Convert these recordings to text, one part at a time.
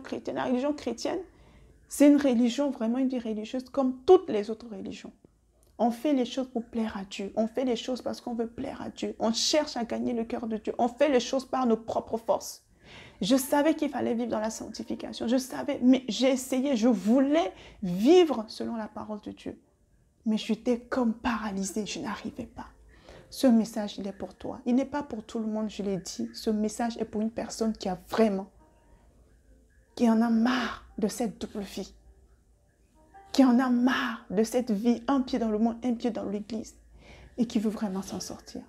chrétienne. La religion chrétienne, c'est une religion, vraiment une vie religieuse comme toutes les autres religions. On fait les choses pour plaire à Dieu. On fait les choses parce qu'on veut plaire à Dieu. On cherche à gagner le cœur de Dieu. On fait les choses par nos propres forces. Je savais qu'il fallait vivre dans la sanctification. Je savais, mais j'ai essayé, je voulais vivre selon la parole de Dieu. Mais j'étais comme paralysée, je n'arrivais pas. Ce message, il est pour toi. Il n'est pas pour tout le monde, je l'ai dit. Ce message est pour une personne qui a vraiment, qui en a marre de cette double vie. Qui en a marre de cette vie, un pied dans le monde, un pied dans l'église. Et qui veut vraiment s'en sortir.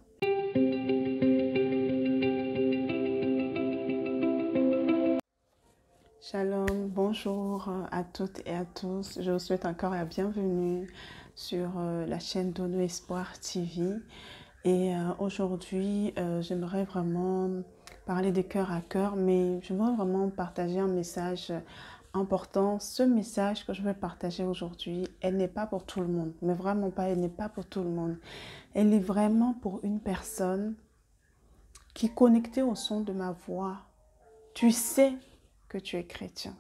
Shalom, bonjour à toutes et à tous. Je vous souhaite encore la bienvenue sur la chaîne Dono Espoir TV. Et aujourd'hui, j'aimerais vraiment parler de cœur à cœur, mais je veux vraiment partager un message important. Ce message que je vais partager aujourd'hui, elle n'est pas pour tout le monde, mais vraiment pas, elle n'est pas pour tout le monde. Elle est vraiment pour une personne qui est connectée au son de ma voix. Tu sais que tu es chrétien.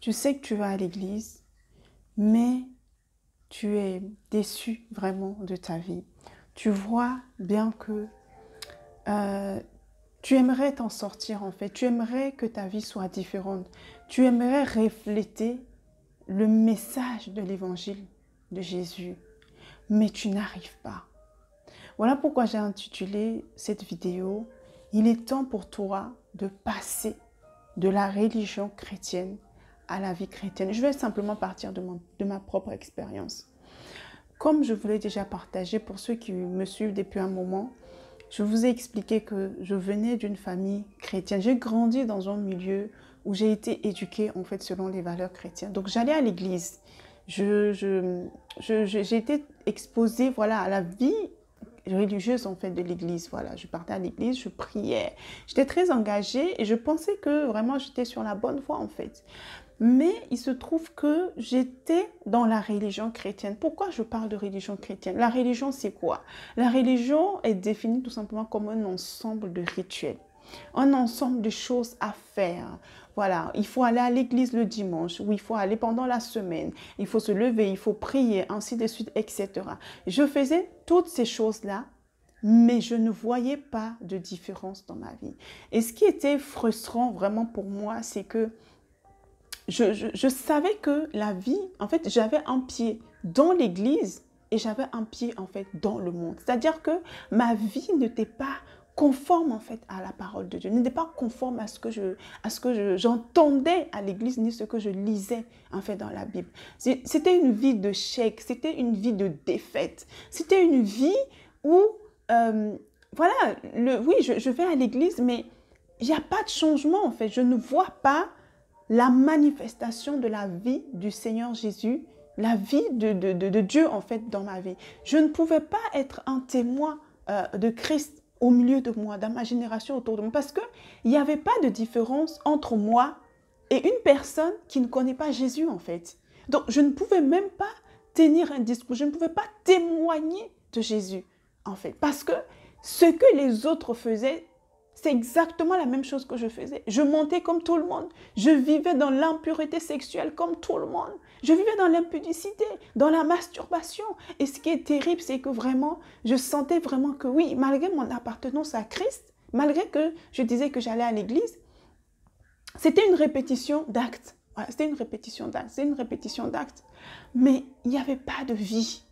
Tu sais que tu vas à l'église, mais tu es déçu vraiment de ta vie. Tu vois bien que tu aimerais t'en sortir en fait. Tu aimerais que ta vie soit différente. Tu aimerais refléter le message de l'évangile de Jésus, mais tu n'arrives pas. Voilà pourquoi j'ai intitulé cette vidéo « Il est temps pour toi de passer de la religion chrétienne à la vie chrétienne ». Je vais simplement partir de ma propre expérience. Comme je vous l'ai déjà partagé, pour ceux qui me suivent depuis un moment, je vous ai expliqué que je venais d'une famille chrétienne. J'ai grandi dans un milieu où j'ai été éduquée en fait selon les valeurs chrétiennes. Donc j'allais à l'église. J'ai été exposée voilà, à la vie religieuse en fait de l'église. Voilà, je partais à l'église, je priais. J'étais très engagée et je pensais que vraiment j'étais sur la bonne voie en fait. Mais il se trouve que j'étais dans la religion chrétienne. Pourquoi je parle de religion chrétienne? La religion, c'est quoi? La religion est définie tout simplement comme un ensemble de rituels, un ensemble de choses à faire. Voilà, il faut aller à l'église le dimanche, ou il faut aller pendant la semaine, il faut se lever, il faut prier, ainsi de suite, etc. Je faisais toutes ces choses-là, mais je ne voyais pas de différence dans ma vie. Et ce qui était frustrant vraiment pour moi, c'est que je savais que la vie, en fait, j'avais un pied dans l'église et j'avais un pied, en fait, dans le monde. C'est-à-dire que ma vie n'était pas conforme, en fait, à la parole de Dieu, n'était pas conforme à ce que j'entendais à l'église, ni ce que je lisais, en fait, dans la Bible. C'était une vie de chèque, c'était une vie de défaite. C'était une vie où, voilà, oui, je vais à l'église, mais il n'y a pas de changement, en fait. Je ne vois pas la manifestation de la vie du Seigneur Jésus, la vie de Dieu en fait dans ma vie. Je ne pouvais pas être un témoin de Christ au milieu de moi, dans ma génération autour de moi, parce qu'il n'y avait pas de différence entre moi et une personne qui ne connaît pas Jésus en fait. Donc je ne pouvais même pas tenir un discours, je ne pouvais pas témoigner de Jésus en fait, parce que ce que les autres faisaient, c'est exactement la même chose que je faisais. Je montais comme tout le monde. Je vivais dans l'impureté sexuelle comme tout le monde. Je vivais dans l'impudicité, dans la masturbation. Et ce qui est terrible, c'est que vraiment, je sentais vraiment que oui, malgré mon appartenance à Christ, malgré que je disais que j'allais à l'église, c'était une répétition d'actes. Voilà, c'était une répétition d'actes. C'est une répétition d'actes. Mais il n'y avait pas de vie.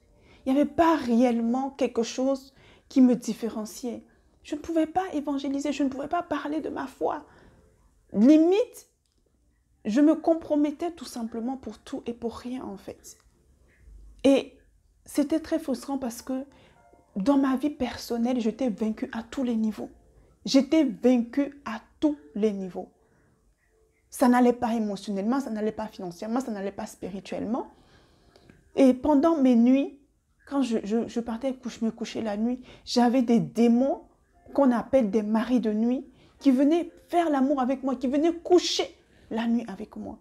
Il n'y avait pas réellement quelque chose qui me différenciait. Je ne pouvais pas évangéliser, je ne pouvais pas parler de ma foi. Limite, je me compromettais tout simplement pour tout et pour rien en fait. Et c'était très frustrant parce que dans ma vie personnelle, j'étais vaincue à tous les niveaux. J'étais vaincue à tous les niveaux. Ça n'allait pas émotionnellement, ça n'allait pas financièrement, ça n'allait pas spirituellement. Et pendant mes nuits, quand je partais me coucher la nuit, j'avais des démons qu'on appelle des maris de nuit, qui venaient faire l'amour avec moi, qui venaient coucher la nuit avec moi.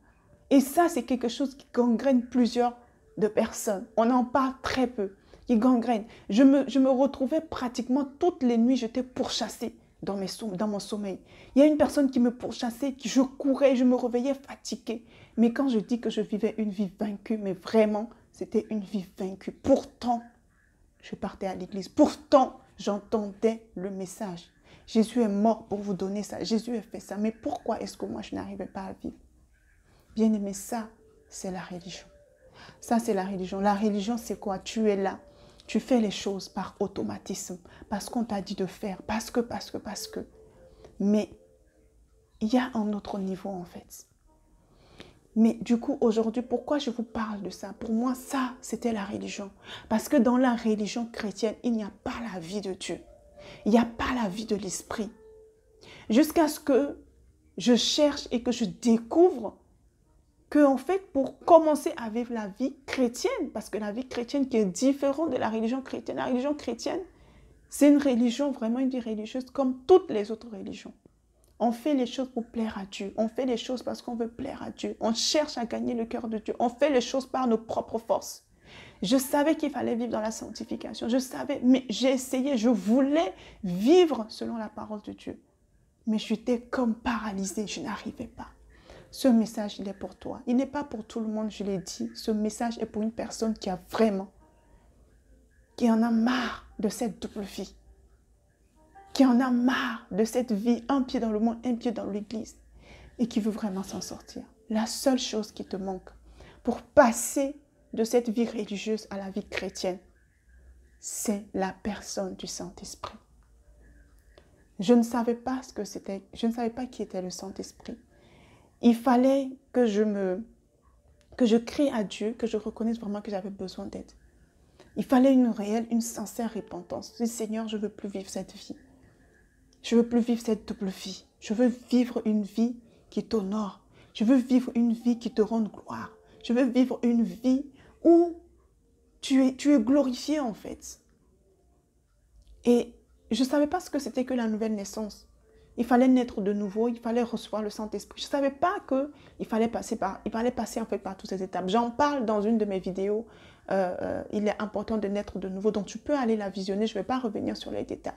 Et ça, c'est quelque chose qui gangrène plusieurs de personnes. On en parle très peu, qui gangrène. Je me retrouvais pratiquement toutes les nuits, j'étais pourchassée dans mon sommeil. Il y a une personne qui me pourchassait, qui je courais, je me réveillais fatiguée. Mais quand je dis que je vivais une vie vaincue, mais vraiment, c'était une vie vaincue. Pourtant, je partais à l'église. Pourtant, j'entendais le message. Jésus est mort pour vous donner ça. Jésus a fait ça. Mais pourquoi est-ce que moi, je n'arrivais pas à vivre? Bien aimé, ça, c'est la religion. Ça, c'est la religion. La religion, c'est quoi? Tu es là. Tu fais les choses par automatisme. Parce qu'on t'a dit de faire. Parce que. Mais il y a un autre niveau, en fait. Mais du coup, aujourd'hui, pourquoi je vous parle de ça? Pour moi, ça, c'était la religion. Parce que dans la religion chrétienne, il n'y a pas la vie de Dieu. Il n'y a pas la vie de l'esprit. Jusqu'à ce que je cherche et que je découvre que, en fait, pour commencer à vivre la vie chrétienne, parce que la vie chrétienne qui est différente de la religion chrétienne, c'est une religion, vraiment une vie religieuse comme toutes les autres religions. On fait les choses pour plaire à Dieu. On fait les choses parce qu'on veut plaire à Dieu. On cherche à gagner le cœur de Dieu. On fait les choses par nos propres forces. Je savais qu'il fallait vivre dans la sanctification. Je savais, mais j'ai essayé, je voulais vivre selon la parole de Dieu. Mais j'étais comme paralysée, je n'arrivais pas. Ce message, il est pour toi. Il n'est pas pour tout le monde, je l'ai dit. Ce message est pour une personne qui en a marre de cette double vie. Qui en a marre de cette vie, un pied dans le monde, un pied dans l'église, et qui veut vraiment s'en sortir. La seule chose qui te manque pour passer de cette vie religieuse à la vie chrétienne, c'est la personne du Saint-Esprit. Je ne savais pas ce que c'était, je ne savais pas qui était le Saint-Esprit. Il fallait que je crie à Dieu, que je reconnaisse vraiment que j'avais besoin d'aide. Il fallait une sincère repentance. Je dis, Seigneur, je ne veux plus vivre cette vie. Je ne veux plus vivre cette double vie. Je veux vivre une vie qui t'honore. Je veux vivre une vie qui te rende gloire. Je veux vivre une vie où tu es glorifié en fait. Et je ne savais pas ce que c'était que la nouvelle naissance. Il fallait naître de nouveau, il fallait recevoir le Saint-Esprit. Je ne savais pas qu'il fallait passer en fait par toutes ces étapes. J'en parle dans une de mes vidéos. Il est important de naître de nouveau. Donc tu peux aller la visionner. Je ne vais pas revenir sur les détails.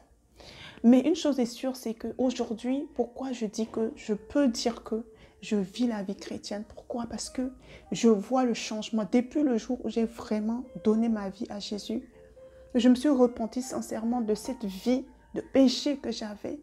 Mais une chose est sûre, c'est qu'aujourd'hui, pourquoi je dis que je peux dire que je vis la vie chrétienne? Pourquoi? Parce que je vois le changement. Depuis le jour où j'ai vraiment donné ma vie à Jésus, je me suis repentie sincèrement de cette vie de péché que j'avais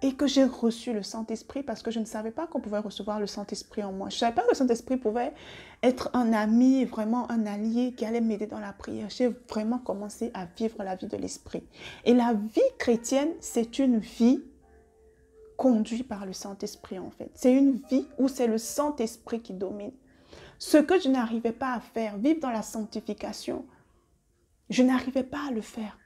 et que j'ai reçu le Saint-Esprit parce que je ne savais pas qu'on pouvait recevoir le Saint-Esprit en moi. Je ne savais pas que le Saint-Esprit pouvait être un ami, vraiment un allié qui allait m'aider dans la prière. J'ai vraiment commencé à vivre la vie de l'Esprit. Et la vie chrétienne, c'est une vie conduite par le Saint-Esprit en fait. C'est une vie où c'est le Saint-Esprit qui domine. Ce que je n'arrivais pas à faire, vivre dans la sanctification, je n'arrivais pas à le faire.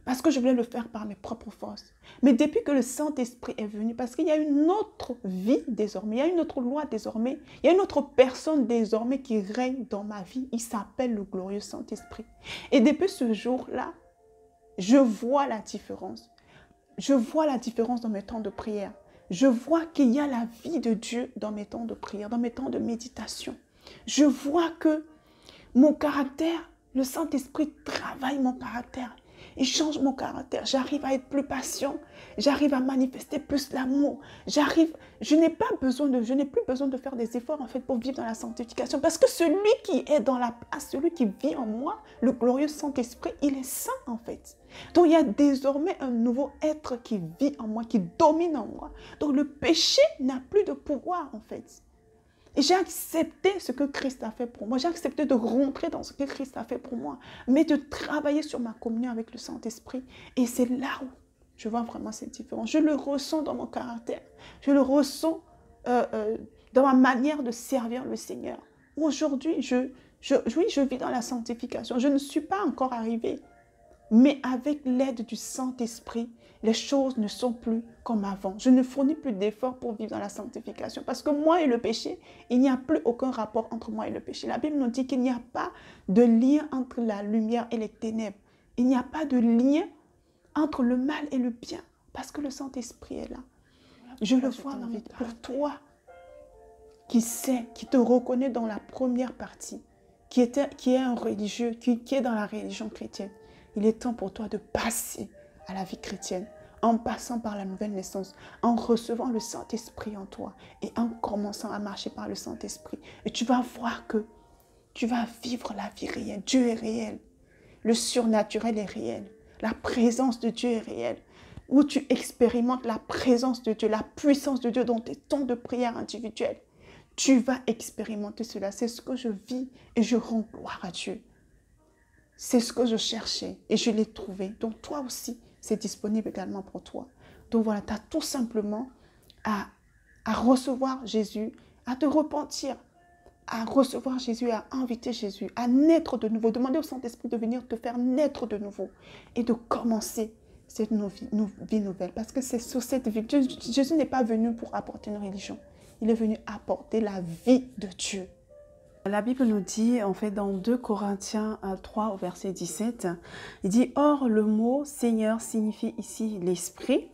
Parce que je voulais le faire par mes propres forces. Mais depuis que le Saint-Esprit est venu, parce qu'il y a une autre vie désormais, il y a une autre loi désormais, il y a une autre personne désormais qui règne dans ma vie. Il s'appelle le glorieux Saint-Esprit. Et depuis ce jour-là, je vois la différence. Je vois la différence dans mes temps de prière. Je vois qu'il y a la vie de Dieu dans mes temps de prière, dans mes temps de méditation. Je vois que mon caractère, le Saint-Esprit travaille mon caractère. Il change mon caractère. J'arrive à être plus patient. J'arrive à manifester plus l'amour. Je n'ai plus besoin de faire des efforts en fait pour vivre dans la sanctification. Parce que celui qui est dans la place, celui qui vit en moi, le glorieux Saint-Esprit, il est saint en fait. Donc il y a désormais un nouveau être qui vit en moi, qui domine en moi. Donc le péché n'a plus de pouvoir en fait. Et j'ai accepté ce que Christ a fait pour moi. J'ai accepté de rentrer dans ce que Christ a fait pour moi. Mais de travailler sur ma communion avec le Saint-Esprit. Et c'est là où je vois vraiment cette différence. Je le ressens dans mon caractère. Je le ressens dans ma manière de servir le Seigneur. Aujourd'hui, oui, je vis dans la sanctification. Je ne suis pas encore arrivée. Mais avec l'aide du Saint-Esprit, les choses ne sont plus comme avant. Je ne fournis plus d'efforts pour vivre dans la sanctification. Parce que moi et le péché, il n'y a plus aucun rapport entre moi et le péché. La Bible nous dit qu'il n'y a pas de lien entre la lumière et les ténèbres. Il n'y a pas de lien entre le mal et le bien. Parce que le Saint-Esprit est là. Je le vois pour toi qui sait, qui te reconnaît dans la première partie, qui est un religieux, qui est dans la religion chrétienne. Il est temps pour toi de passer à la vie chrétienne. en passant par la nouvelle naissance, en recevant le Saint-Esprit en toi et en commençant à marcher par le Saint-Esprit. Et tu vas voir que tu vas vivre la vie réelle. Dieu est réel. Le surnaturel est réel. La présence de Dieu est réelle. Où tu expérimentes la présence de Dieu, la puissance de Dieu dans tes temps de prière individuelle. Tu vas expérimenter cela. C'est ce que je vis et je rends gloire à Dieu. C'est ce que je cherchais et je l'ai trouvé. Donc toi aussi, c'est disponible également pour toi. Donc voilà, tu as tout simplement à recevoir Jésus, à te repentir, à recevoir Jésus, à inviter Jésus, à naître de nouveau. Demander au Saint-Esprit de venir te faire naître de nouveau et de commencer cette vie nouvelle. Parce que c'est sur cette vie. Jésus n'est pas venu pour apporter une religion. Il est venu apporter la vie de Dieu. La Bible nous dit, en fait, dans 2 Corinthiens 3 au verset 17, il dit « Or, le mot Seigneur signifie ici l'Esprit.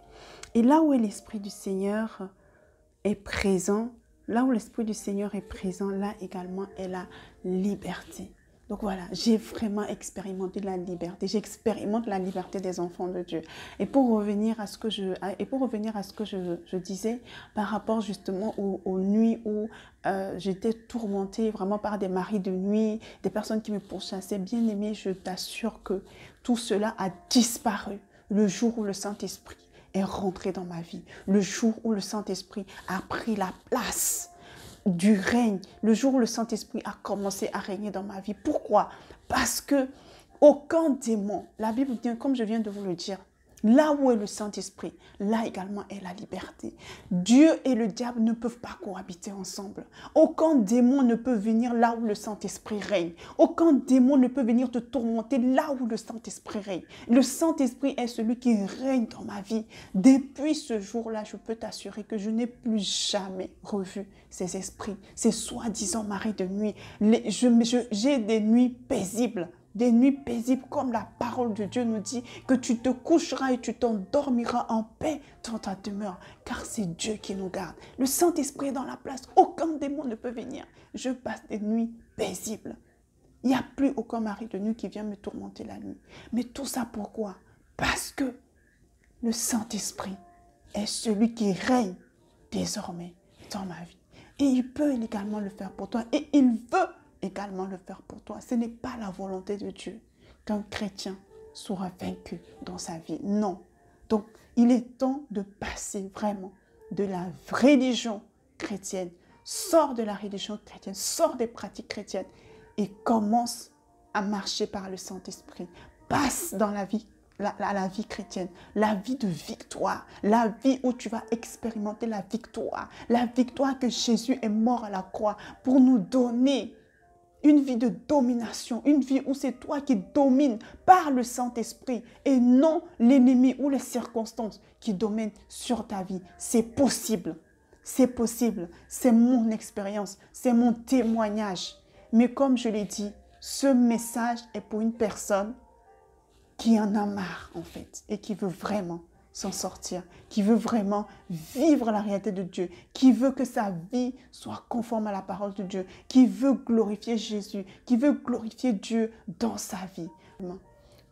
Et là où l'Esprit du Seigneur est présent, là également est la liberté. » Donc voilà, j'ai vraiment expérimenté la liberté. J'expérimente la liberté des enfants de Dieu. Et pour revenir à ce que je disais par rapport justement aux nuits où j'étais tourmentée vraiment par des maris de nuit, des personnes qui me pourchassaient. Bien aimé, je t'assure que tout cela a disparu le jour où le Saint-Esprit est rentré dans ma vie. Le jour où le Saint-Esprit a pris la place du règne, le jour où le Saint-Esprit a commencé à régner dans ma vie. Pourquoi? Parce que aucun démon, la Bible dit, comme je viens de vous le dire, là où est le Saint-Esprit, là également est la liberté. Dieu et le diable ne peuvent pas cohabiter ensemble. Aucun démon ne peut venir là où le Saint-Esprit règne. Aucun démon ne peut venir te tourmenter là où le Saint-Esprit règne. Le Saint-Esprit est celui qui règne dans ma vie. Depuis ce jour-là, je peux t'assurer que je n'ai plus jamais revu ces esprits, ces soi-disant maris de nuit. J'ai des nuits paisibles. Des nuits paisibles comme la parole de Dieu nous dit que tu te coucheras et tu t'endormiras en paix dans ta demeure. Car c'est Dieu qui nous garde. Le Saint-Esprit est dans la place. Aucun démon ne peut venir. Je passe des nuits paisibles. Il n'y a plus aucun mari de nuit qui vient me tourmenter la nuit. Mais tout ça pourquoi? Parce que le Saint-Esprit est celui qui règne désormais dans ma vie. Et il peut également le faire pour toi. Et il veut également le faire pour toi. Ce n'est pas la volonté de Dieu qu'un chrétien soit vaincu dans sa vie. Non. Donc, il est temps de passer vraiment de la religion chrétienne. Sors de la religion chrétienne, sors des pratiques chrétiennes et commence à marcher par le Saint-Esprit. Passe dans la vie chrétienne, la vie de victoire, la vie où tu vas expérimenter la victoire que Jésus est mort à la croix pour nous donner. Une vie de domination, une vie où c'est toi qui domines par le Saint-Esprit et non l'ennemi ou les circonstances qui dominent sur ta vie. C'est possible, c'est possible, c'est mon expérience, c'est mon témoignage. Mais comme je l'ai dit, ce message est pour une personne qui en a marre en fait et qui veut vraiment s'en sortir, qui veut vraiment vivre la réalité de Dieu, qui veut que sa vie soit conforme à la parole de Dieu, qui veut glorifier Jésus, qui veut glorifier Dieu dans sa vie.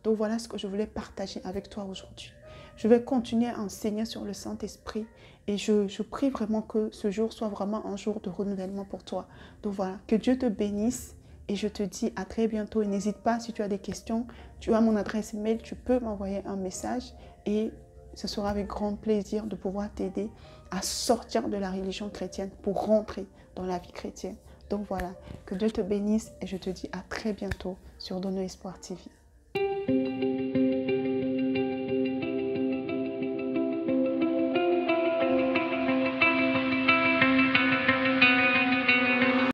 Donc voilà ce que je voulais partager avec toi aujourd'hui. Je vais continuer à enseigner sur le Saint-Esprit et je prie vraiment que ce jour soit vraiment un jour de renouvellement pour toi. Donc voilà, que Dieu te bénisse. Et je te dis à très bientôt. Et n'hésite pas, si tu as des questions, tu as mon adresse mail, tu peux m'envoyer un message et ce sera avec grand plaisir de pouvoir t'aider à sortir de la religion chrétienne pour rentrer dans la vie chrétienne. Donc voilà, que Dieu te bénisse et je te dis à très bientôt sur Donner Espoir TV.